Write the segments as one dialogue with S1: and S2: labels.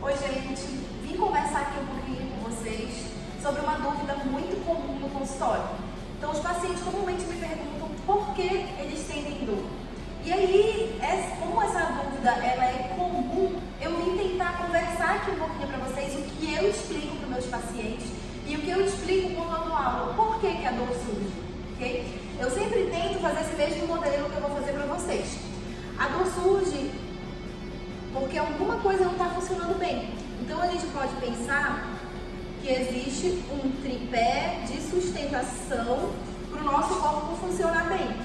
S1: Oi, gente, vim conversar aqui um pouquinho com vocês sobre uma dúvida muito comum no consultório. Então, os pacientes comumente me perguntam por que eles sentem dor. E aí, como essa dúvida ela é comum, eu vim tentar conversar aqui um pouquinho para vocês o que eu explico para os meus pacientes e o que eu explico quando eu dou aula, por que a dor surge, ok? Eu sempre tento fazer esse mesmo modelo que eu vou fazer para vocês. A dor surge porque alguma coisa não está funcionando bem. Então, a gente pode pensar que existe um tripé de sustentação para o nosso corpo funcionar bem.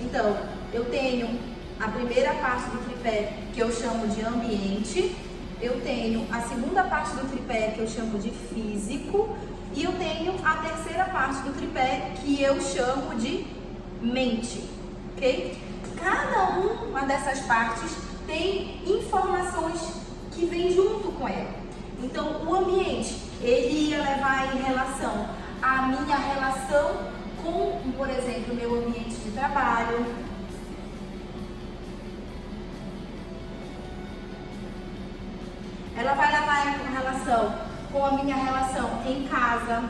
S1: Então, eu tenho a primeira parte do tripé que eu chamo de ambiente, eu tenho a segunda parte do tripé que eu chamo de físico e eu tenho a terceira parte do tripé que eu chamo de mente, ok? Cada uma dessas partes tem informações que vêm junto com ela. Então, o ambiente, ele ia levar em relação à minha relação com, por exemplo, o meu ambiente de trabalho. Ela vai levar em relação com a minha relação em casa.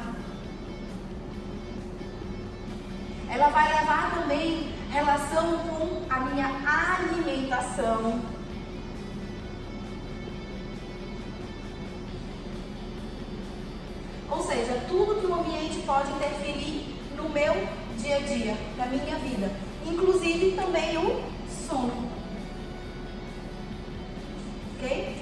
S1: Ela vai levar também relação com a minha alimentação. Ou seja, tudo que o ambiente pode interferir no meu dia a dia, na minha vida. Inclusive também o sono. Ok?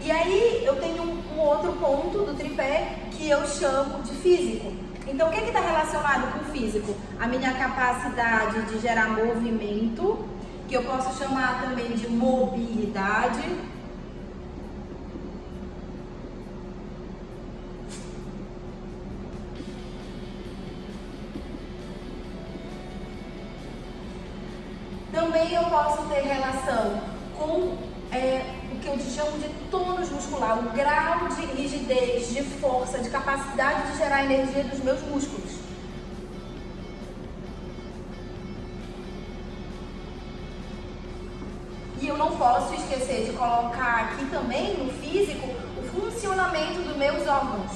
S1: E aí eu tenho um outro ponto do tripé que eu chamo de físico. Então o que está relacionado com o físico? A minha capacidade de gerar movimento, que eu posso chamar também de mobilidade. Também eu posso ter relação com o que eu chamo de tônus muscular, o grau de rigidez, de força, de capacidade de gerar energia dos meus músculos. E eu não posso esquecer de colocar aqui também no físico o funcionamento dos meus órgãos.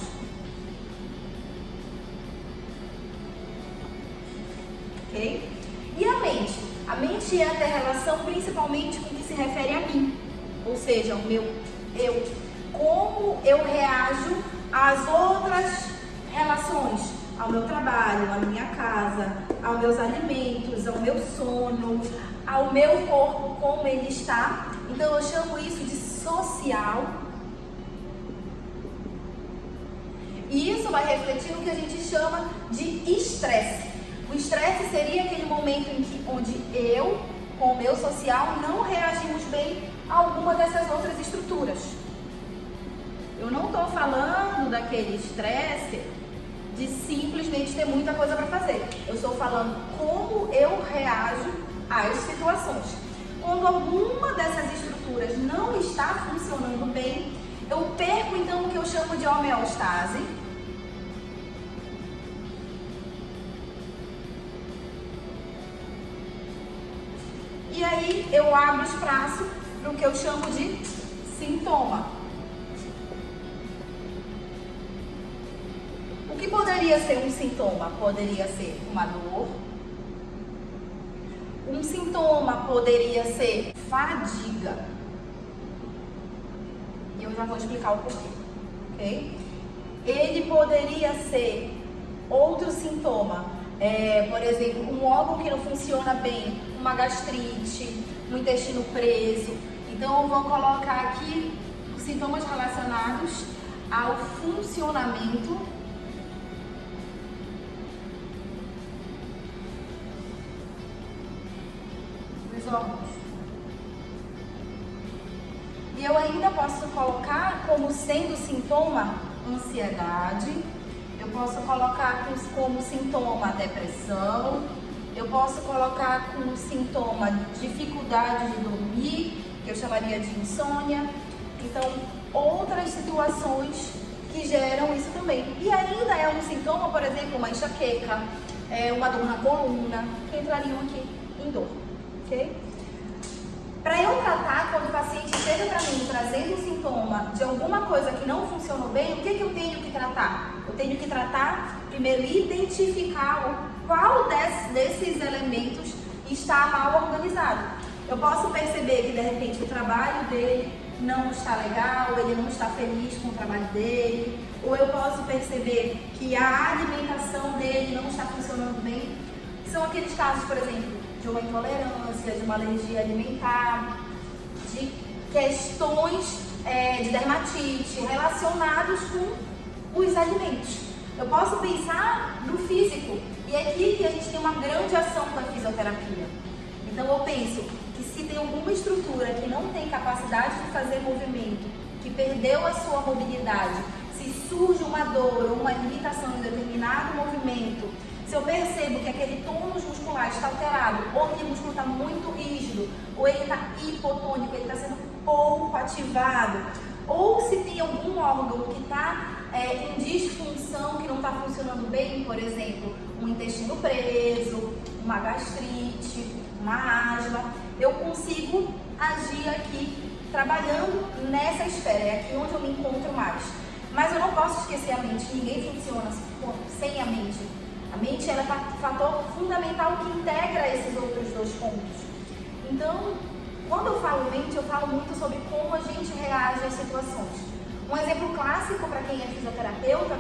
S1: Ok? E a mente? A mente ia ter relação principalmente com o que se refere a mim. Ou seja, como eu reajo às outras relações, ao meu trabalho, à minha casa, aos meus alimentos, ao meu sono, ao meu corpo, como ele está. Então eu chamo isso de social. E isso vai refletir no que a gente chama de estresse. O estresse seria aquele momento onde eu, com o meu social, não reagimos bem a alguma dessas outras estruturas. Eu não estou falando daquele estresse de simplesmente ter muita coisa para fazer. Eu estou falando como eu reajo às situações. Quando alguma dessas estruturas não está funcionando bem, eu perco então o que eu chamo de homeostase. E aí eu abro espaço para o que eu chamo de sintoma. O que poderia ser um sintoma? Poderia ser uma dor. Um sintoma poderia ser fadiga. E eu já vou explicar o porquê, ok? Ele poderia ser outro sintoma. Por exemplo, um órgão que não funciona bem, uma gastrite, um intestino preso. Então, eu vou colocar aqui os sintomas relacionados ao funcionamento dos órgãos. E eu ainda posso colocar como sendo sintoma ansiedade. Eu posso colocar como sintoma depressão, eu posso colocar como sintoma dificuldade de dormir, que eu chamaria de insônia. Então, outras situações que geram isso também. E ainda é um sintoma, por exemplo, uma enxaqueca, uma dor na coluna, que entrariam aqui em dor, ok? Para eu tratar, quando o paciente chega para mim trazendo um sintoma de alguma coisa que não funcionou bem, o que eu tenho que tratar? Eu tenho que tratar, primeiro, identificar qual desses elementos está mal organizado. Eu posso perceber que, de repente, o trabalho dele não está legal, ele não está feliz com o trabalho dele, ou eu posso perceber que a alimentação dele não está funcionando bem. São aqueles casos, por exemplo, de uma intolerância, de uma alergia alimentar, de questões de dermatite relacionados com os alimentos. Eu posso pensar no físico, e é aqui que a gente tem uma grande ação da fisioterapia. Então eu penso que se tem alguma estrutura que não tem capacidade de fazer movimento, que perdeu a sua mobilidade, se surge uma dor ou uma limitação em determinado movimento, se eu percebo que aquele tônus muscular está alterado, ou que o músculo está muito rígido, ou ele está hipotônico, ele está sendo pouco ativado, ou se tem algum órgão que está em disfunção, que não está funcionando bem, por exemplo, um intestino preso, uma gastrite, uma asma, eu consigo agir aqui trabalhando nessa esfera, é aqui onde eu me encontro mais. Mas eu não posso esquecer a mente, ninguém funciona sem a mente. A mente ela é um fator fundamental que integra esses outros dois pontos. Então, quando eu falo mente, eu falo muito sobre como a gente reage às situações. Um exemplo clássico para quem é fisioterapeuta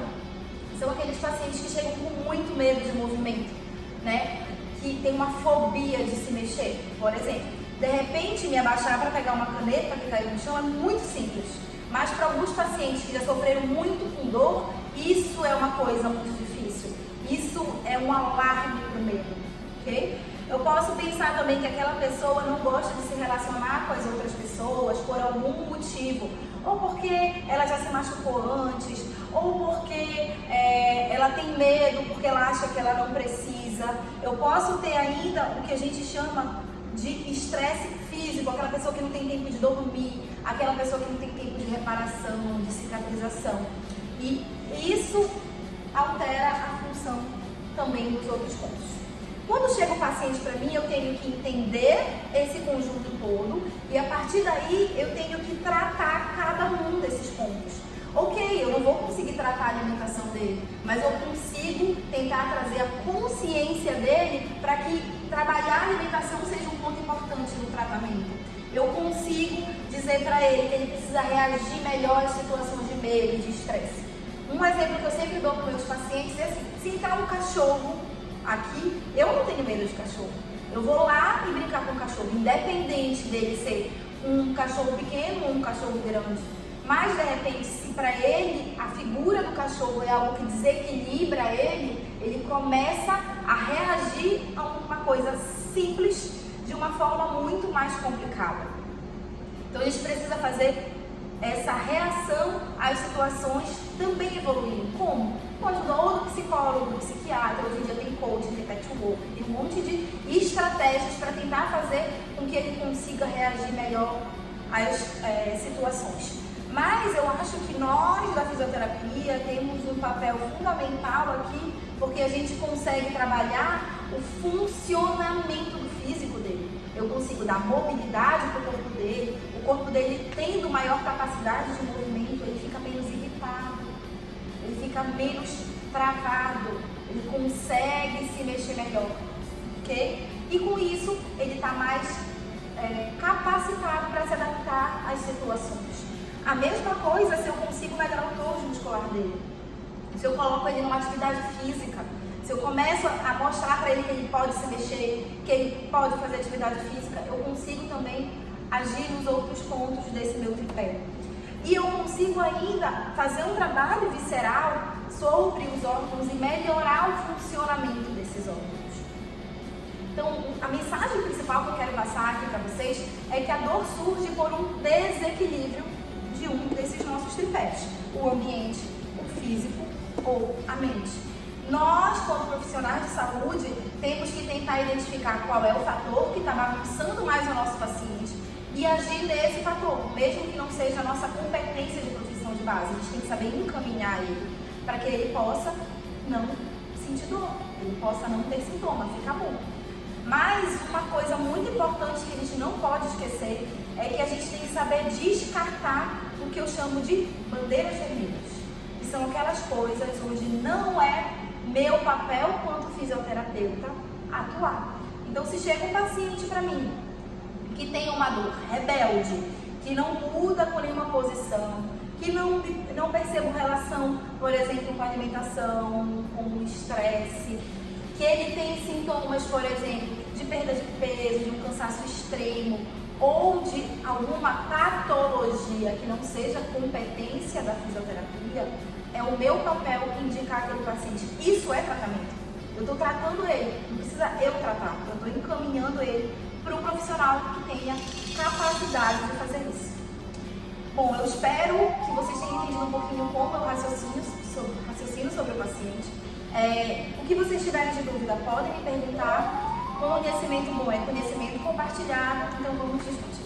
S1: são aqueles pacientes que chegam com muito medo de movimento, né? Que tem uma fobia de se mexer. Por exemplo, de repente me abaixar para pegar uma caneta que caiu no chão é muito simples. Mas para alguns pacientes que já sofreram muito com dor, isso é uma coisa muito difícil. Isso é um alarme para o medo, ok? Eu posso pensar também que aquela pessoa não gosta de se relacionar com as outras pessoas por algum motivo. Ou porque ela já se machucou antes, ou porque ela tem medo, porque ela acha que ela não precisa. Eu posso ter ainda o que a gente chama de estresse físico, aquela pessoa que não tem tempo de dormir, aquela pessoa que não tem tempo de reparação, de cicatrização. E isso altera a função também dos outros pontos. Quando chega o paciente para mim, eu tenho que entender esse conjunto todo e a partir daí eu tenho que tratar cada um desses pontos. Ok, eu não vou conseguir tratar a alimentação dele, mas eu consigo tentar trazer a consciência dele para que trabalhar a alimentação seja um ponto importante no tratamento. Eu consigo dizer para ele que ele precisa reagir melhor às situações de medo e de estresse. Um exemplo que eu sempre dou para os meus pacientes é assim: se entrar um cachorro aqui, eu não tenho medo de cachorro. Eu vou lá e brincar com o cachorro, independente dele ser um cachorro pequeno ou um cachorro grande. Mas, de repente, se para ele a figura do cachorro é algo que desequilibra ele começa a reagir a uma coisa simples de uma forma muito mais complicada. Então, a gente precisa fazer essa reação às situações também evoluindo. Como? Com a ajuda ou do psicólogo, do psiquiatra, hoje em dia tem coaching, tem patchwork, tem um monte de estratégias para tentar fazer com que ele consiga reagir melhor às situações. Mas eu acho que nós da fisioterapia temos um papel fundamental aqui, porque a gente consegue trabalhar o funcionamento do físico dele. Eu consigo dar mobilidade para o corpo dele tendo maior capacidade de movimento, ele fica menos irritado, ele fica menos travado, ele consegue se mexer melhor, ok? E com isso ele está mais capacitado para se adaptar às situações. A mesma coisa se eu consigo melhorar o tônus muscular dele, se eu coloco ele numa atividade física, se eu começo a mostrar para ele que ele pode se mexer, que ele pode fazer atividade física, eu consigo também agir nos outros pontos desse meu tripé. E eu consigo ainda fazer um trabalho visceral sobre os órgãos e melhorar o funcionamento desses órgãos. Então, a mensagem principal que eu quero passar aqui para vocês é que a dor surge por um desequilíbrio de um desses nossos tripés, o ambiente, o físico ou a mente. Nós, como profissionais de saúde, temos que tentar identificar qual é o fator que está bagunçando mais o nosso paciente e agir nesse fator, mesmo que não seja a nossa competência de profissão de base. A gente tem que saber encaminhar ele para que ele possa não sentir dor, ele possa não ter sintoma, ficar bom. Mas uma coisa muito importante que a gente não pode esquecer é que a gente tem que saber descartar o que eu chamo de bandeiras vermelhas, que são aquelas coisas onde não é meu papel quanto fisioterapeuta atuar. Então, se chega um paciente para mim que tem uma dor rebelde, que não muda com nenhuma posição, que não percebo relação, por exemplo, com a alimentação, com o estresse, que ele tem sintomas, por exemplo, de perda de peso, de um cansaço extremo ou de alguma patologia que não seja competência da fisioterapia, é o meu papel indicar aquele paciente. Isso é tratamento. Eu estou tratando ele, não precisa eu tratar, eu estou encaminhando ele para um profissional que tenha capacidade de fazer isso. Bom, eu espero que vocês tenham entendido um pouquinho como eu raciocino sobre o paciente. O que vocês tiverem de dúvida podem me perguntar. Conhecimento bom é conhecimento compartilhado, então vamos discutir.